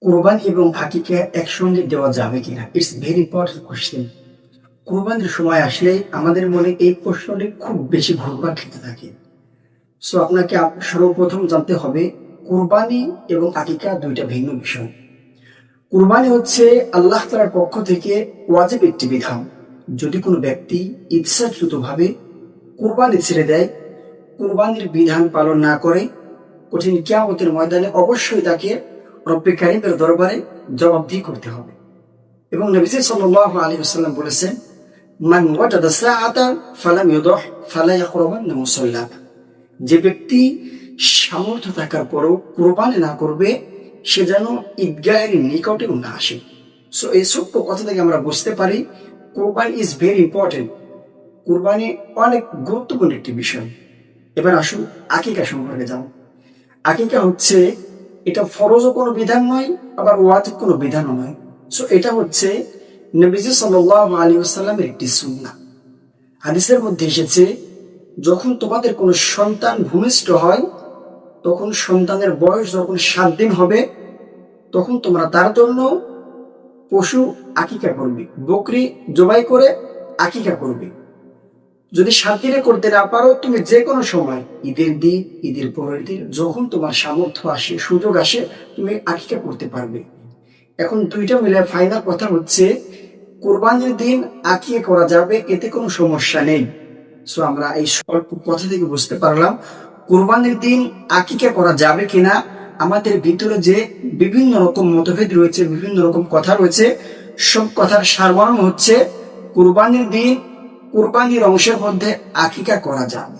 কোরবানি এবং আকিকা একসঙ্গে দেওয়া যাবে কিনা, ইটস ভেরি ইম্পর্টেন্ট কোশ্চেন। কোরবানির সময় আসলে আমাদের মনে এই প্রশ্নটি খুব বেশি ঘুরপাক খেতে থাকে। সো আপনাকে সর্বপ্রথম জানতে হবে কোরবানি এবং আকিকা দুইটা ভিন্ন বিষয়। কোরবানি হচ্ছে আল্লাহ তাআলার পক্ষ থেকে ওয়াজিব একটি বিধান। যদি কোনো ব্যক্তি ইচ্ছাকৃতভাবে কোরবানি ছেড়ে দেয়, কোরবানির বিধান পালন না করে, কঠিন কিয়ামতের ময়দানে অবশ্যই তাকে রব্বে কারীমের দরবারে জবাবদিহি করতে হবে। এবং নবী সাল্লাল্লাহু আলাইহি ওয়াসাল্লাম বলেছেন, মান ওয়াজাদা সাআতান ফালাম ইউদহ ফালা ইয়াকরাবান্না মুসাল্লানা। যে ব্যক্তি সামর্থ্য থাকার পরও কোরবানি না করবে, সে যেন ঈদগাহের নিকটেও না আসে। সো এই ছোট্ট কথা থেকে আমরা বুঝতে পারি কোরবানি ইজ ভেরি ইম্পর্টেন্ট। কোরবানি অনেক গুরুত্বপূর্ণ একটি বিষয়। এবার আসুন আকিকা সম্পর্কে যাও। আকিকা হচ্ছে, এটা ফরজও কোনো বিধান নয়, আবার ওয়াজিব কোনো বিধানও নয়। সো এটা হচ্ছে নবীজি সাল্লাল্লাহু আলাইহি ওয়াসাল্লামের একটি সুন্নাহ। হাদিসের মধ্যে এসেছে, যখন তোমাদের কোনো সন্তান ভূমিষ্ঠ হয়, তখন সন্তানের বয়স যখন 7 দিন হবে, তখন তোমরা তার জন্য পশু আকিকা করবে, বকরি জবাই করে আকিকা করবে। যদি 7 দিনে করতে না পারো, তুমি যে কোনো সময়, ঈদের দিন, ঈদের পরের দিন, যখন তোমার সামর্থ্য আসে, সুযোগ আসে, তুমি আকিকা করতে পারবে। এখন দুইটা মিলে ফাইনাল কথা হচ্ছে, কোরবানির দিন আকিকা করা যাবে, এতে কোনো সমস্যা নেই। সো আমরা এই স্বল্প কথা থেকে বুঝতে পারলাম কোরবানির দিন আকিকা করা যাবে কিনা। আমাদের ভিতরে যে বিভিন্ন রকম মতভেদ রয়েছে, বিভিন্ন রকম কথা রয়েছে, সব কথার সারমর্ম হচ্ছে কোরবানির দিন কোরবানির অংশের মধ্যে আকিকা করা যাবে।